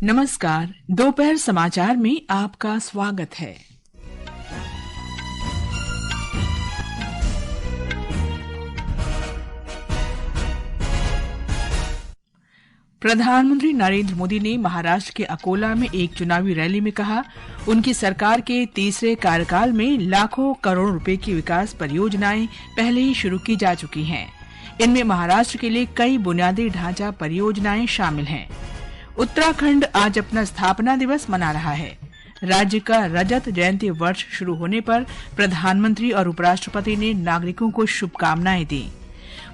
नमस्कार। दोपहर समाचार में आपका स्वागत है। प्रधानमंत्री नरेंद्र मोदी ने महाराष्ट्र के अकोला में एक चुनावी रैली में कहा, उनकी सरकार के तीसरे कार्यकाल में लाखों करोड़ रुपए की विकास परियोजनाएं पहले ही शुरू की जा चुकी हैं। इनमें महाराष्ट्र के लिए कई बुनियादी ढांचा परियोजनाएं शामिल हैं। उत्तराखंड आज अपना स्थापना दिवस मना रहा है। राज्य का रजत जयंती वर्ष शुरू होने पर प्रधानमंत्री और उपराष्ट्रपति ने नागरिकों को शुभकामनाएं दी।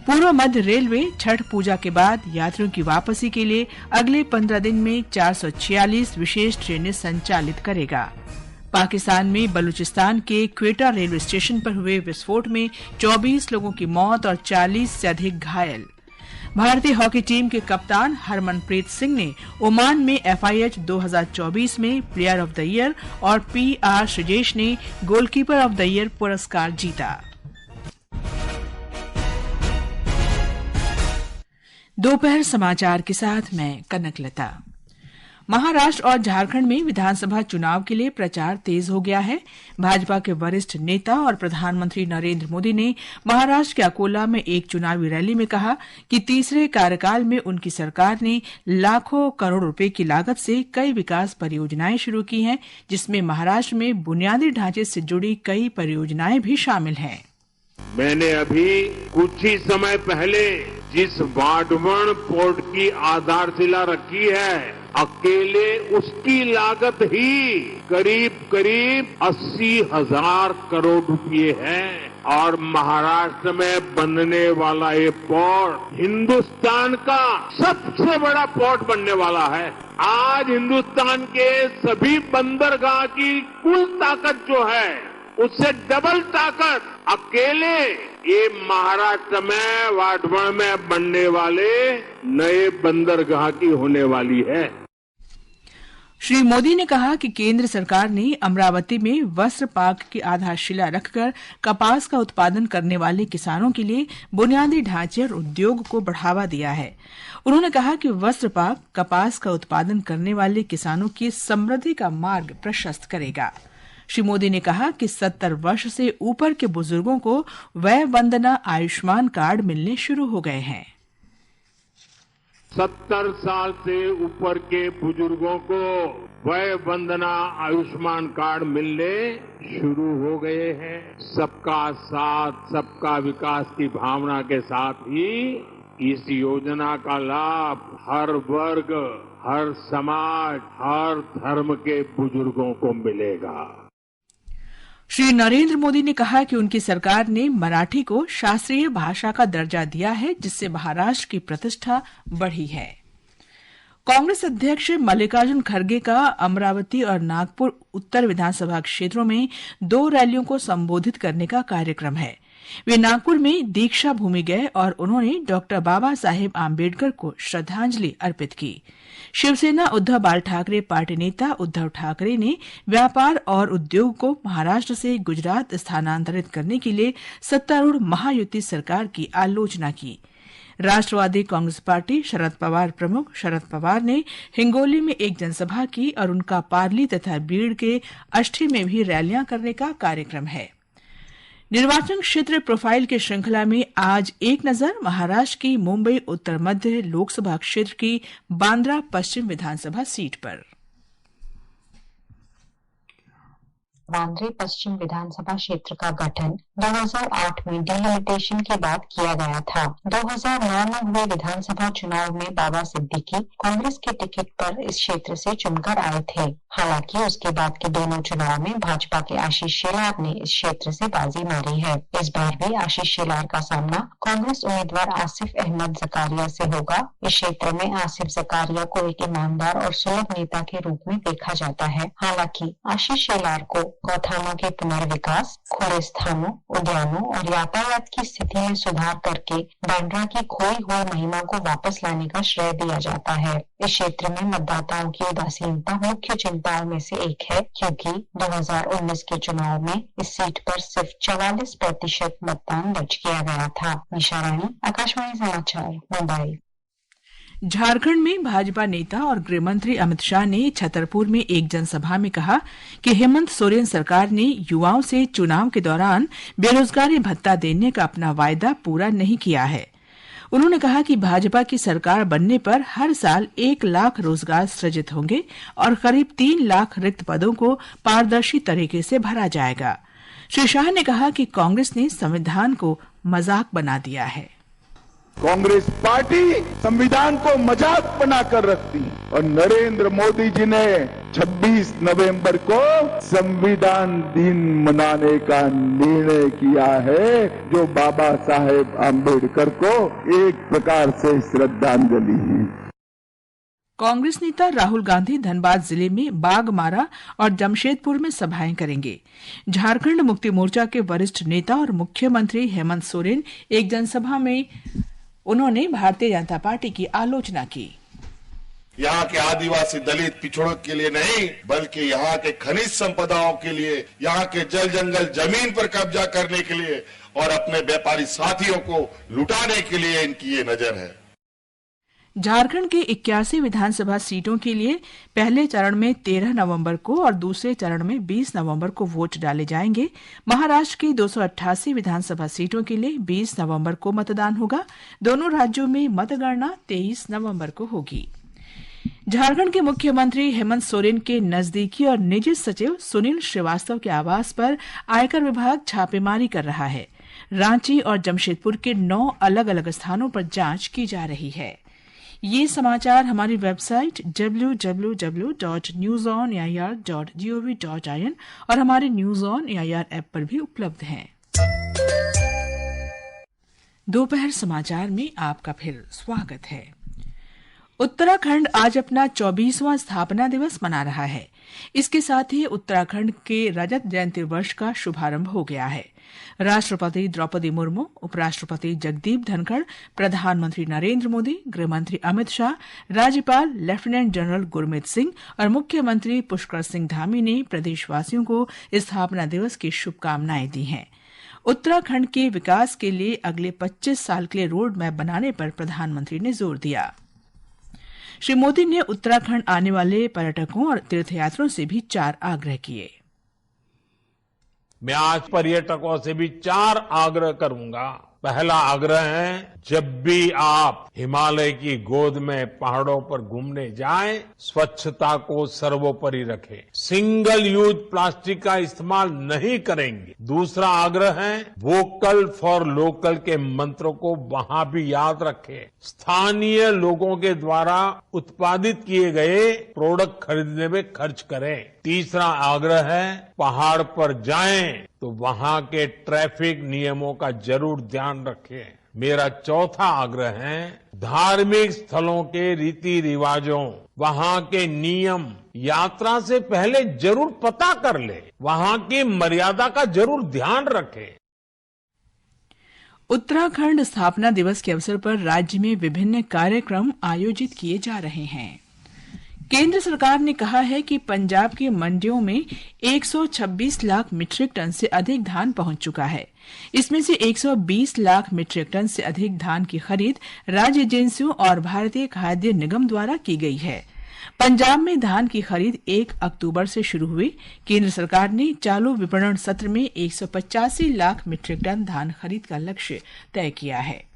पूर्व मध्य रेलवे छठ पूजा के बाद यात्रियों की वापसी के लिए अगले 15 दिन में 446 विशेष ट्रेनें संचालित करेगा। पाकिस्तान में बलूचिस्तान के क्वेटा रेलवे स्टेशन पर हुए विस्फोट में 24 लोगों की मौत और 40 से अधिक घायल। भारतीय हॉकी टीम के कप्तान हरमनप्रीत सिंह ने ओमान में FIH 2024 में प्लेयर ऑफ द ईयर और PR श्रीजेश ने गोलकीपर ऑफ द ईयर पुरस्कार जीता। दोपहर समाचार के साथ मैं कनकलता। महाराष्ट्र और झारखंड में विधानसभा चुनाव के लिए प्रचार तेज हो गया है। भाजपा के वरिष्ठ नेता और प्रधानमंत्री नरेंद्र मोदी ने महाराष्ट्र के अकोला में एक चुनावी रैली में कहा कि तीसरे कार्यकाल में उनकी सरकार ने लाखों करोड़ रुपए की लागत से कई विकास परियोजनाएं शुरू की हैं, जिसमें महाराष्ट्र में बुनियादी ढांचे से जुड़ी कई परियोजनाएं भी शामिल हैं। मैंने अभी कुछ ही समय पहले जिस वाडवण पोर्ट की आधारशिला रखी है, अकेले उसकी लागत ही करीब 80,000 करोड़ रुपए है। और महाराष्ट्र में बनने वाला ये पोर्ट हिंदुस्तान का सबसे बड़ा पोर्ट बनने वाला है। आज हिंदुस्तान के सभी बंदरगाह की कुल ताकत जो है, उससे डबल ताकत अकेले ये महाराष्ट्र में वाडवण में बनने वाले नए बंदरगाह की होने वाली है। श्री मोदी ने कहा कि केंद्र सरकार ने अमरावती में वस्त्र पार्क की आधारशिला रखकर कपास का उत्पादन करने वाले किसानों के लिए बुनियादी ढांचे और उद्योग को बढ़ावा दिया है। उन्होंने कहा कि वस्त्र पार्क कपास का उत्पादन करने वाले किसानों की समृद्धि का मार्ग प्रशस्त करेगा। श्री मोदी ने कहा कि 70 वर्ष से ऊपर के बुजुर्गों को वय वंदना आयुष्मान कार्ड मिलने शुरू हो गए हैं। 70 साल से ऊपर के बुजुर्गों को वय वंदना आयुष्मान कार्ड मिलने शुरू हो गए हैं। सबका साथ सबका विकास की भावना के साथ ही इस योजना का लाभ हर वर्ग, हर समाज, हर धर्म के बुजुर्गों को मिलेगा। श्री नरेंद्र मोदी ने कहा कि उनकी सरकार ने मराठी को शास्त्रीय भाषा का दर्जा दिया है, जिससे महाराष्ट्र की प्रतिष्ठा बढ़ी है। कांग्रेस अध्यक्ष मल्लिकार्जुन खड़गे का अमरावती और नागपुर उत्तर विधानसभा क्षेत्रों में 2 रैलियों को संबोधित करने का कार्यक्रम है। वे नागपुर में दीक्षा भूमि गए और उन्होंने डॉक्टर बाबा साहेब आम्बेडकर को श्रद्धांजलि अर्पित की। शिवसेना उद्धव बाल ठाकरे पार्टी नेता उद्धव ठाकरे ने व्यापार और उद्योग को महाराष्ट्र से गुजरात स्थानांतरित करने के लिए सत्तारूढ़ महायुति सरकार की आलोचना की। राष्ट्रवादी कांग्रेस पार्टी शरद पवार प्रमुख शरद पवार ने हिंगोली में एक जनसभा की और उनका पार्ली तथा बीड़ के अष्टी में भी रैलियां करने का कार्यक्रम है। निर्वाचन क्षेत्र प्रोफाइल की श्रृंखला में आज एक नजर महाराष्ट्र की मुंबई उत्तर मध्य लोकसभा क्षेत्र की बांद्रा पश्चिम विधानसभा सीट पर। बांद्रा पश्चिम विधानसभा क्षेत्र का गठन 2008 में डिलिमिटेशन के बाद किया गया था। 2009 में हुए विधानसभा चुनाव में बाबा सिद्दीकी कांग्रेस के टिकट पर इस क्षेत्र से चुनकर आए थे। हालांकि उसके बाद के दोनों चुनाव में भाजपा के आशीष शेलार ने इस क्षेत्र से बाजी मारी है। इस बार भी आशीष शेलार का सामना कांग्रेस उम्मीदवार आसिफ अहमद जकारिया से होगा। इस क्षेत्र में आसिफ जकारिया को एक ईमानदार और सुलभ नेता के रूप में देखा जाता है। हालांकि आशीष शेलार को गौठानों के पुनर्विकास, खुले स्थानों, उद्यानों और यातायात की स्थिति में सुधार करके बांद्रा की खोई हुई महिमा को वापस लाने का श्रेय दिया जाता है। इस क्षेत्र में मतदाताओं की उदासीनता मुख्य चिंताओं में से एक है, क्योंकि 2019 के चुनाव में इस सीट पर सिर्फ 44% मतदान दर्ज किया गया था। निशा रानी, आकाशवाणी समाचार, मुंबई। झारखंड में भाजपा नेता और गृह मंत्री अमित शाह ने छतरपुर में एक जनसभा में कहा कि हेमंत सोरेन सरकार ने युवाओं से चुनाव के दौरान बेरोजगारी भत्ता देने का अपना वायदा पूरा नहीं किया है। उन्होंने कहा कि भाजपा की सरकार बनने पर हर साल 1 लाख रोजगार सृजित होंगे और करीब 3 लाख रिक्त पदों को पारदर्शी तरीके से भरा जाएगा। श्री शाह ने कहा कि कांग्रेस ने संविधान को मजाक बना दिया है। कांग्रेस पार्टी संविधान को मजाक बनाकर रखती है और नरेंद्र मोदी जी ने 26 नवंबर को संविधान दिन मनाने का निर्णय किया है, जो बाबा साहेब आम्बेडकर को एक प्रकार से श्रद्धांजलि है। कांग्रेस नेता राहुल गांधी धनबाद जिले में बागमारा और जमशेदपुर में सभाएं करेंगे। झारखंड मुक्ति मोर्चा के वरिष्ठ नेता और मुख्यमंत्री हेमंत सोरेन एक जनसभा में उन्होंने भारतीय जनता पार्टी की आलोचना की। यहाँ के आदिवासी दलित पिछड़ों के लिए नहीं, बल्कि यहाँ के खनिज संपदाओं के लिए, यहाँ के जल जंगल जमीन पर कब्जा करने के लिए और अपने व्यापारी साथियों को लुटाने के लिए इनकी ये नजर है। झारखंड के 81 विधानसभा सीटों के लिए पहले चरण में 13 नवंबर को और दूसरे चरण में 20 नवंबर को वोट डाले जाएंगे। महाराष्ट्र की 288 विधानसभा सीटों के लिए 20 नवंबर को मतदान होगा। दोनों राज्यों में मतगणना 23 नवंबर को होगी। झारखंड के मुख्यमंत्री हेमंत सोरेन के नजदीकी और निजी सचिव सुनील श्रीवास्तव के आवास पर आयकर विभाग छापेमारी कर रहा है। रांची और जमशेदपुर के 9 अलग अलग स्थानों पर जांच की जा रही है। ये समाचार हमारी वेबसाइट www.newsonair.gov.in और हमारे न्यूज ऑन एआईआर ऐप पर भी उपलब्ध हैं। दोपहर समाचार में आपका फिर स्वागत है। उत्तराखंड आज अपना 24वां स्थापना दिवस मना रहा है। इसके साथ ही उत्तराखंड के रजत जयंती वर्ष का शुभारंभ हो गया है। राष्ट्रपति द्रौपदी मुर्मू, उपराष्ट्रपति जगदीप धनखड़, प्रधानमंत्री नरेंद्र मोदी, गृहमंत्री अमित शाह, राज्यपाल लेफ्टिनेंट जनरल गुरमीत सिंह और मुख्यमंत्री पुष्कर सिंह धामी ने प्रदेशवासियों को स्थापना दिवस की शुभकामनाएं दी हैं। उत्तराखंड के विकास के लिए अगले 25 साल के लिए रोड मैप बनाने पर प्रधानमंत्री ने जोर दिया। श्री मोदी ने उत्तराखंड आने वाले पर्यटकों और तीर्थयात्रियों से भी 4 आग्रह किए। मैं आज पर्यटकों से भी 4 आग्रह करूंगा। पहला आग्रह है, जब भी आप हिमालय की गोद में पहाड़ों पर घूमने जाएं, स्वच्छता को सर्वोपरि रखें। सिंगल यूज प्लास्टिक का इस्तेमाल नहीं करेंगे। दूसरा आग्रह है, वोकल फॉर लोकल के मंत्र को वहां भी याद रखें। स्थानीय लोगों के द्वारा उत्पादित किए गए प्रोडक्ट खरीदने में खर्च करें। तीसरा आग्रह है, पहाड़ पर जाएं तो वहां के ट्रैफिक नियमों का जरूर ध्यान रखें। मेरा चौथा आग्रह है, धार्मिक स्थलों के रीति रिवाजों, वहां के नियम यात्रा से पहले जरूर पता कर ले। वहां की मर्यादा का जरूर ध्यान रखें। उत्तराखंड स्थापना दिवस के अवसर पर राज्य में विभिन्न कार्यक्रम आयोजित किए जा रहे हैं। केंद्र सरकार ने कहा है कि पंजाब की मंडियों में 126 लाख मीट्रिक टन से अधिक धान पहुंच चुका है। इसमें से 120 लाख मीट्रिक टन से अधिक धान की खरीद राज्य एजेंसियों और भारतीय खाद्य निगम द्वारा की गई है। पंजाब में धान की खरीद 1 अक्टूबर से शुरू हुई। केंद्र सरकार ने चालू विपणन सत्र में 185 लाख मीट्रिक टन धान खरीद का लक्ष्य तय किया है।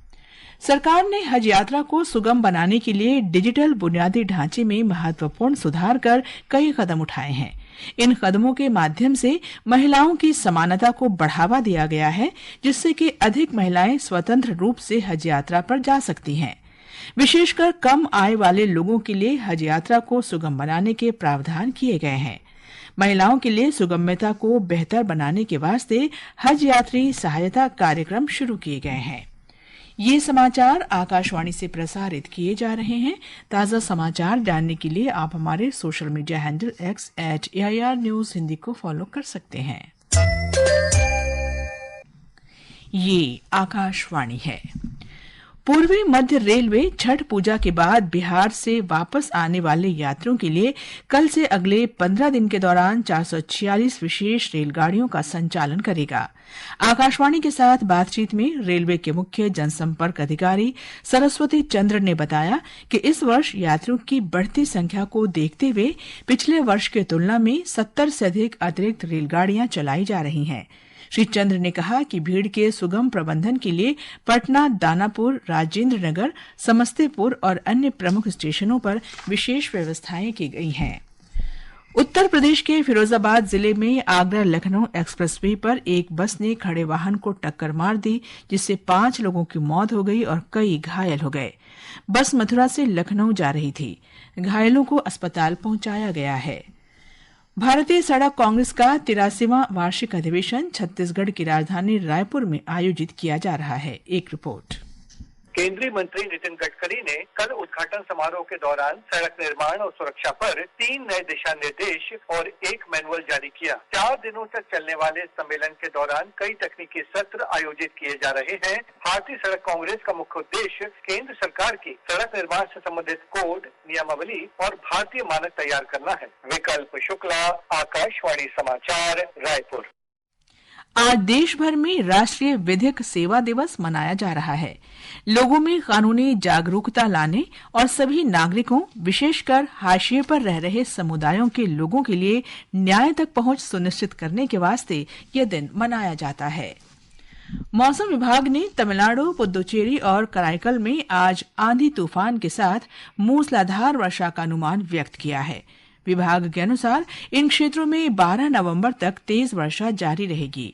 सरकार ने हज यात्रा को सुगम बनाने के लिए डिजिटल बुनियादी ढांचे में महत्वपूर्ण सुधार कर कई कदम उठाए हैं। इन कदमों के माध्यम से महिलाओं की समानता को बढ़ावा दिया गया है, जिससे कि अधिक महिलाएं स्वतंत्र रूप से हज यात्रा पर जा सकती हैं। विशेषकर कम आय वाले लोगों के लिए हज यात्रा को सुगम बनाने के प्रावधान किए गए हैं। महिलाओं के लिए सुगम्यता को बेहतर बनाने के वास्ते हज यात्री सहायता कार्यक्रम शुरू किए गए हैं। ये समाचार आकाशवाणी से प्रसारित किए जा रहे हैं। ताजा समाचार जानने के लिए आप हमारे social media handle @AIR news Hindi को फॉलो कर सकते हैं। ये आकाशवाणी है। पूर्वी मध्य रेलवे छठ पूजा के बाद बिहार से वापस आने वाले यात्रियों के लिए कल से अगले 15 दिन के दौरान 446 विशेष रेलगाड़ियों का संचालन करेगा। आकाशवाणी के साथ बातचीत में रेलवे के मुख्य जनसंपर्क अधिकारी सरस्वती चंद्र ने बताया कि इस वर्ष यात्रियों की बढ़ती संख्या को देखते हुए पिछले वर्ष की तुलना में 70 से अधिक अतिरिक्त रेलगाड़ियां चलाई जा रही हैं। श्री चंद्र ने कहा कि भीड़ के सुगम प्रबंधन के लिए पटना, दानापुर, राजेंद्र नगर, समस्तीपुर और अन्य प्रमुख स्टेशनों पर विशेष व्यवस्थाएं की गई हैं। उत्तर प्रदेश के फिरोजाबाद जिले में आगरा लखनऊ एक्सप्रेसवे पर एक बस ने खड़े वाहन को टक्कर मार दी, जिससे 5 लोगों की मौत हो गई और कई घायल हो गए। बस मथुरा से लखनऊ जा रही थी। घायलों को अस्पताल पहुंचाया गया है। भारतीय सड़क कांग्रेस का 83वां वार्षिक अधिवेशन छत्तीसगढ़ की राजधानी रायपुर में आयोजित किया जा रहा है। एक रिपोर्ट। केंद्रीय मंत्री नितिन गडकरी ने कल उद्घाटन समारोह के दौरान सड़क निर्माण और सुरक्षा पर 3 नए दिशा निर्देश और 1 मैनुअल जारी किया। 4 दिनों तक चलने वाले सम्मेलन के दौरान कई तकनीकी सत्र आयोजित किए जा रहे हैं। भारतीय सड़क कांग्रेस का मुख्य उद्देश्य केंद्र सरकार की सड़क निर्माण से संबंधित कोड, नियमावली और भारतीय मानक तैयार करना है। विकल्प शुक्ला, आकाशवाणी समाचार, रायपुर। आज देश भर में राष्ट्रीय विधिक सेवा दिवस मनाया जा रहा है। लोगों में कानूनी जागरूकता लाने और सभी नागरिकों, विशेषकर हाशिए पर रह रहे समुदायों के लोगों के लिए न्याय तक पहुंच सुनिश्चित करने के वास्ते यह दिन मनाया जाता है। मौसम विभाग ने तमिलनाडु, पुदुचेरी और कराईकल में आज आंधी तूफान के साथ मूसलाधार वर्षा का अनुमान व्यक्त किया है। विभाग के अनुसार इन क्षेत्रों में 12 नवंबर तक तेज वर्षा जारी रहेगी।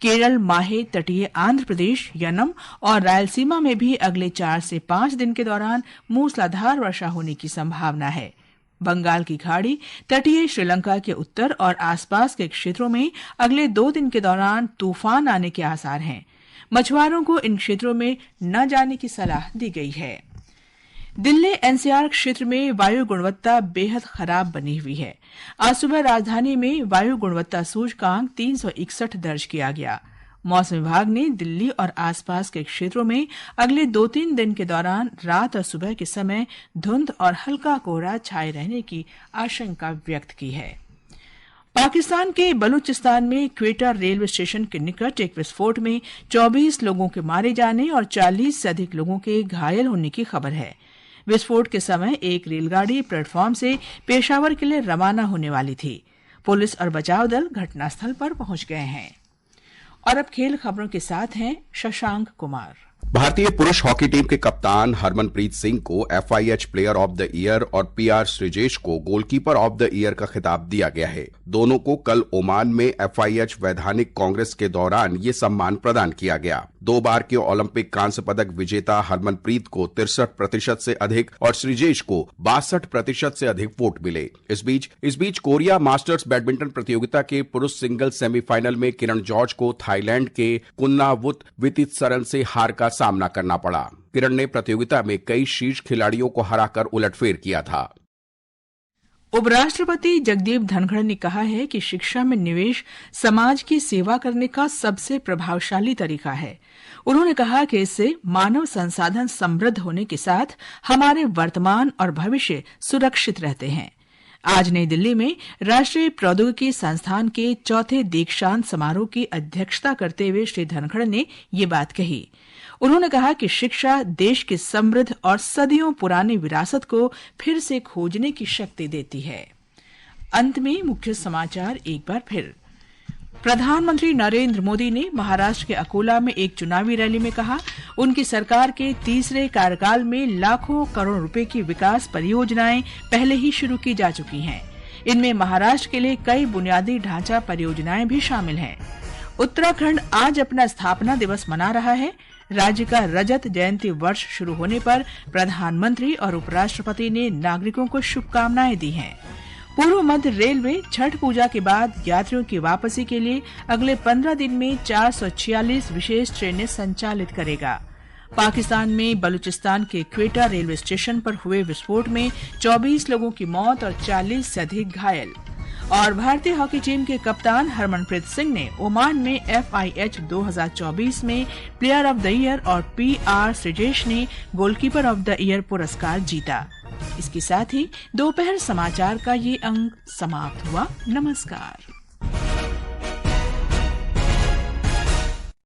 केरल, माहे, तटीय आंध्र प्रदेश, यनम और रायलसीमा में भी अगले 4 से 5 दिन के दौरान मूसलाधार वर्षा होने की संभावना है। बंगाल की खाड़ी, तटीय श्रीलंका के उत्तर और आसपास के क्षेत्रों में अगले 2 दिन के दौरान तूफान आने के आसार हैं। मछुआरों को इन क्षेत्रों में न जाने की सलाह दी गई है। दिल्ली एनसीआर क्षेत्र में वायु गुणवत्ता बेहद खराब बनी हुई है। आज सुबह राजधानी में वायु गुणवत्ता सूचकांक 361 दर्ज किया गया। मौसम विभाग ने दिल्ली और आसपास के क्षेत्रों में अगले 2-3 दिन के दौरान रात और सुबह के समय धुंध और हल्का कोहरा छाए रहने की आशंका व्यक्त की है। पाकिस्तान के बलूचिस्तान में क्वेटा रेलवे स्टेशन के निकट एक विस्फोट में 24 लोगों के मारे जाने और 40 से अधिक लोगों के घायल होने की खबर है। विस्फोट के समय एक रेलगाड़ी प्लेटफॉर्म से पेशावर के लिए रवाना होने वाली थी। पुलिस और बचाव दल घटनास्थल पर पहुंच गए हैं। और अब खेल खबरों के साथ हैं शशांक कुमार। भारतीय पुरुष हॉकी टीम के कप्तान हरमनप्रीत सिंह को FIH player of the year और पीआर श्रीजेश को गोलकीपर ऑफ द ईयर का खिताब दिया गया है। दोनों को कल ओमान में एफआईएच वैधानिक कांग्रेस के दौरान ये सम्मान प्रदान किया गया। 2 बार के ओलंपिक कांस्य पदक विजेता हरमनप्रीत को 63% से अधिक और श्रीजेश को 62% से अधिक वोट मिले। इस बीच कोरिया मास्टर्स बैडमिंटन प्रतियोगिता के पुरुष सिंगल सेमीफाइनल में किरण जॉर्ज को थाईलैंड के कुन्नावुत वितितसरन से हार का सामना करना पड़ा। किरण ने प्रतियोगिता में कई शीर्ष खिलाड़ियों को हराकर उलटफेर किया था। उपराष्ट्रपति जगदीप धनखड़ ने कहा है कि शिक्षा में निवेश समाज की सेवा करने का सबसे प्रभावशाली तरीका है। उन्होंने कहा कि इससे मानव संसाधन समृद्ध होने के साथ हमारे वर्तमान और भविष्य सुरक्षित रहते हैं। आज नई दिल्ली में राष्ट्रीय प्रौद्योगिकी संस्थान के 4थे दीक्षांत समारोह की अध्यक्षता करते हुए श्री धनखड़ ने ये बात कही। उन्होंने कहा कि शिक्षा देश की समृद्ध और सदियों पुरानी विरासत को फिर से खोजने की शक्ति देती है। अंत में मुख्य समाचार एक बार फिर। प्रधानमंत्री नरेंद्र मोदी ने महाराष्ट्र के अकोला में एक चुनावी रैली में कहा, उनकी सरकार के तीसरे कार्यकाल में लाखों करोड़ रुपए की विकास परियोजनाएं पहले ही शुरू की जा चुकी हैं। इनमें महाराष्ट्र के लिए कई बुनियादी ढांचा परियोजनाएं भी शामिल हैं। उत्तराखंड आज अपना स्थापना दिवस मना रहा है। राज्य का रजत जयंती वर्ष शुरू होने पर प्रधानमंत्री और उपराष्ट्रपति ने नागरिकों को शुभकामनाएं दी हैं। पूर्व मध्य रेलवे छठ पूजा के बाद यात्रियों की वापसी के लिए अगले 15 दिन में 446 विशेष ट्रेनें संचालित करेगा। पाकिस्तान में बलूचिस्तान के क्वेटा रेलवे स्टेशन पर हुए विस्फोट में 24 लोगों की मौत और 40 से अधिक घायल। और भारतीय हॉकी टीम के कप्तान हरमनप्रीत सिंह ने ओमान में FIH 2024 में प्लेयर ऑफ द ईयर और PR श्रीजेश ने गोलकीपर ऑफ द ईयर पुरस्कार जीता। इसके साथ ही दोपहर समाचार का ये अंक समाप्त हुआ। नमस्कार।